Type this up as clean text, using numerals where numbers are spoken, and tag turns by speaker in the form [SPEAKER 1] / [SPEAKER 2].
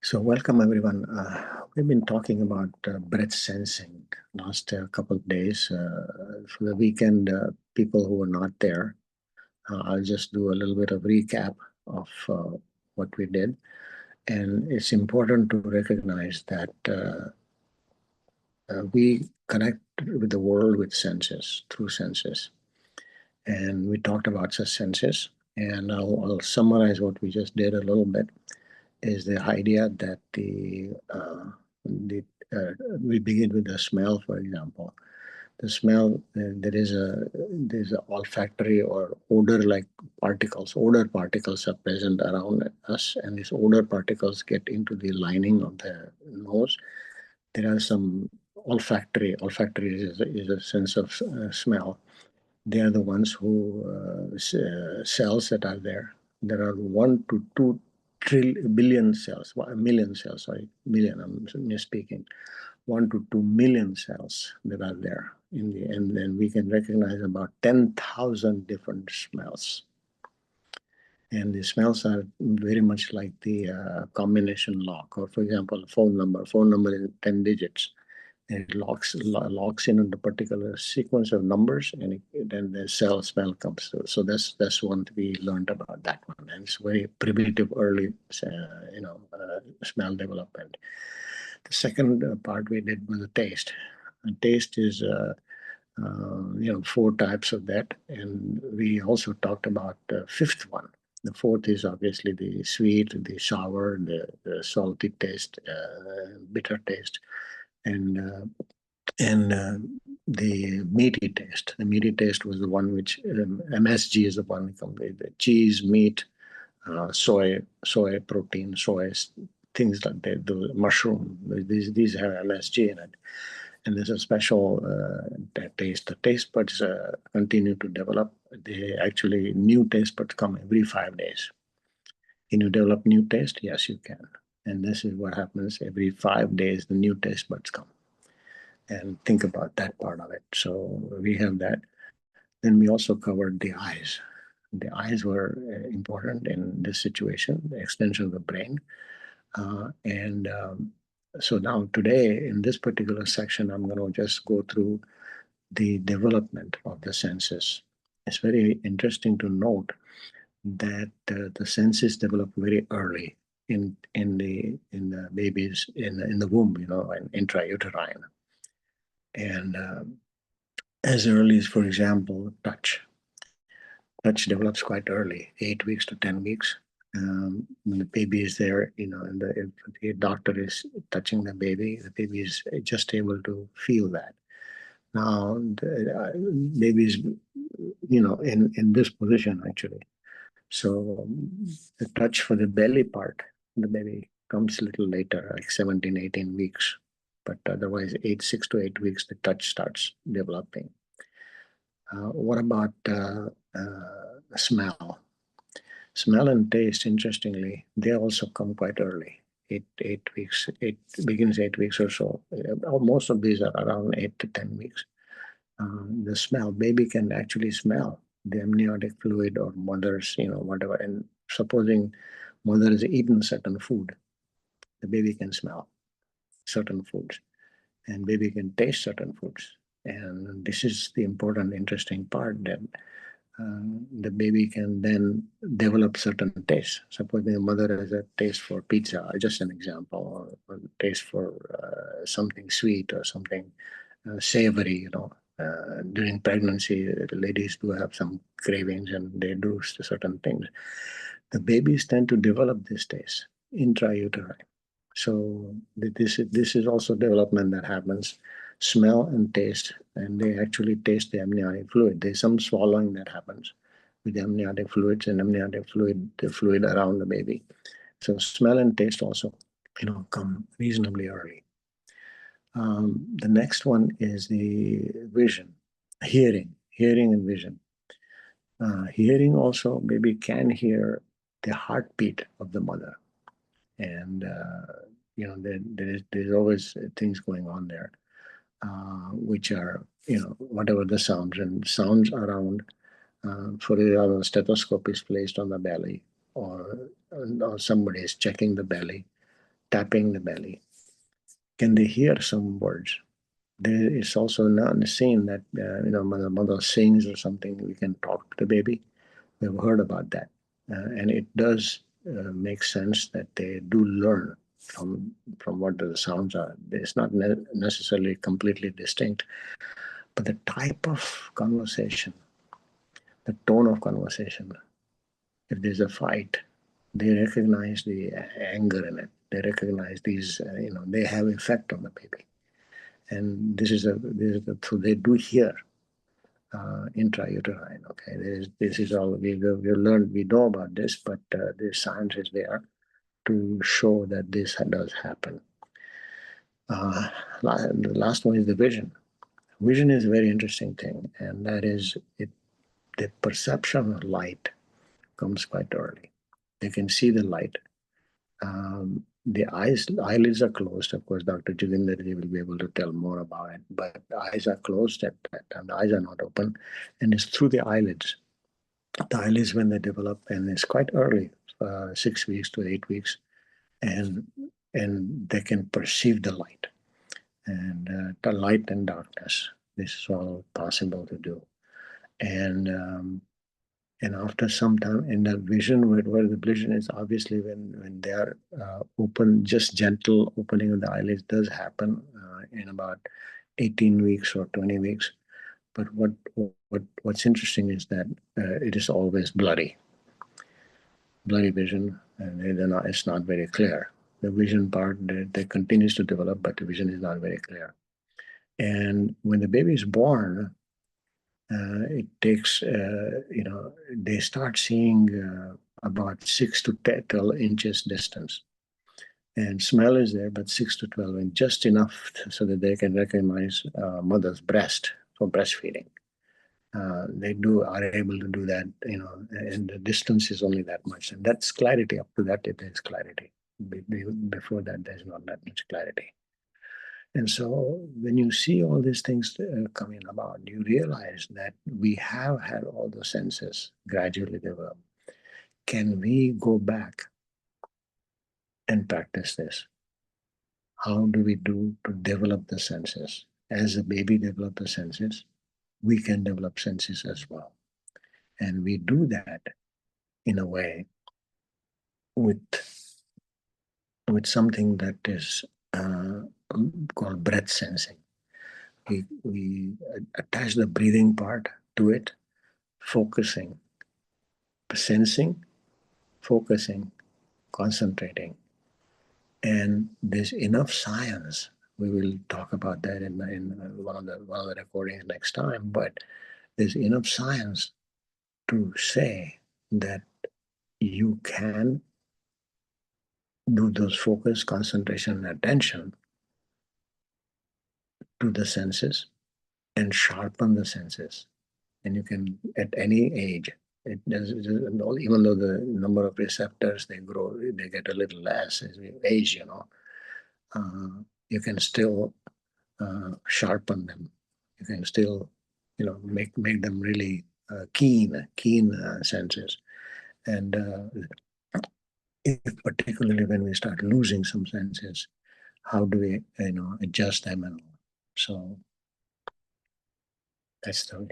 [SPEAKER 1] So welcome everyone. We've been talking about breath sensing last couple of days. For the weekend, people who were not there, I'll just do a little bit of recap of what we did. And it's important to recognize that we connect with the world with senses, through senses. And we talked about the senses. And I'll summarize what we just did a little bit. Is the idea that the we begin with the smell, for example. The smell, there's a olfactory or odor-like particles. Odor particles are present around us, and these odor particles get into the lining of the nose. There are some olfactory. Olfactory is a sense of smell. They are the ones who cells that are there. There are 1 to 2 billion cells, a million cells, sorry, million, I'm misspeaking, 1 to 2 million cells that are there and then we can recognize about 10,000 different smells. And the smells are very much like the combination lock, or for example, a phone number. Phone number is 10 digits. And it locks in on the particular sequence of numbers, and then the smell comes through. So that's one we learned about that one, and it's very primitive early, smell development. The second part we did was the taste. And taste is 4 types of that, and we also talked about the fifth one. The fourth is obviously the sweet, the sour, the salty taste, bitter taste, and the meaty taste. The meaty taste was the one which MSG is the one the cheese, meat, soy protein, things like that. The mushroom. These have MSG in it, and there's a special taste. The taste buds continue to develop. New taste buds come every 5 days. Can you develop new taste? Yes, you can. And this is what happens every 5 days. The new taste buds come. And think about that part of it. So we have that. Then we also covered the eyes. The eyes were important in this situation, the extension of the brain. So now today, in this particular section, I'm going to just go through the development of the senses. It's very interesting to note that the senses develop very early in the babies in the womb, and intrauterine. And as early as, for example, touch. Touch develops quite early, 8 weeks to 10 weeks. When the baby is there, and if the doctor is touching the baby is just able to feel that. Now, the baby is, in this position actually. So the touch for the belly part, the baby comes a little later, like 17, 18 weeks. But otherwise, 6 to 8 weeks, the touch starts developing. What about smell? Smell and taste, interestingly, they also come quite early. 8 weeks. It begins 8 weeks or so. Most of these are around 8 to 10 weeks. The smell, baby can actually smell the amniotic fluid or mother's, whatever. And supposing mother has eaten certain food, the baby can smell certain foods, and baby can taste certain foods. And this is the important, interesting part that the baby can then develop certain tastes. Suppose the mother has a taste for pizza, just an example, or taste for something sweet or something savory, during pregnancy, ladies do have some cravings and they do certain things. The babies tend to develop this taste intrauterine. So this is also development that happens, smell and taste, and they actually taste the amniotic fluid. There's some swallowing that happens with the amniotic fluids and the fluid around the baby. So smell and taste also, come reasonably early. The next one is the vision, hearing and vision. Hearing also, baby can hear the heartbeat of the mother, and there's always things going on there, which are whatever the sounds and sounds around. For example, a stethoscope is placed on the belly, or somebody is checking the belly. tapping the belly. Can they hear some words? There is also not seen that when the mother sings or something, we can talk to the baby. We've heard about that, and it does make sense that they do learn from what the sounds are. It's not necessarily completely distinct, but the type of conversation, the tone of conversation. If there's a fight, they recognize the anger in it. They recognize these, they have effect on the baby. And so they do hear intrauterine. Okay, this is all we learned. We know about this, but the science is there to show that this does happen. The last one is the vision. Vision is a very interesting thing, and that is the perception of light comes quite early. They can see the light. The eyelids are closed. Of course, Dr. Juginder will be able to tell more about it, but the eyes are closed at that time. The eyes are not open, and it's through the eyelids. The eyelids, when they develop, and it's quite early, 6 weeks to 8 weeks, and they can perceive the light and the light and darkness. This is all possible to do, and after some time in the vision, where the vision is obviously when they are open, just gentle opening of the eyelids does happen in about 18 weeks or 20 weeks. But what's interesting is that it is always blurry vision, and it's not very clear. The vision part that continues to develop, but the vision is not very clear. And when the baby is born, it takes, they start seeing about 6 to 12 inches distance. And smell is there, but 6 to 12, and just enough so that they can recognize mother's breast for breastfeeding. They are able to do that, and the distance is only that much. And that's clarity. Up to that, it is clarity. Before that, there's not that much clarity. And so when you see all these things coming about, you realize that we have had all the senses gradually develop. Can we go back and practice this? How do we do to develop the senses? As a baby develops the senses, we can develop senses as well. And we do that in a way with something that is called breath sensing. We attach the breathing part to it, focusing, sensing, focusing, concentrating. And there's enough science. We will talk about that in one of the recordings next time. But there's enough science to say that you can do those focus, concentration, and attention to the senses and sharpen the senses. And you can, at any age, even though the number of receptors they grow, they get a little less as we age, you can still sharpen them. You can still, make them really keen senses. And if particularly when we start losing some senses, how do we, adjust them and all? So that's the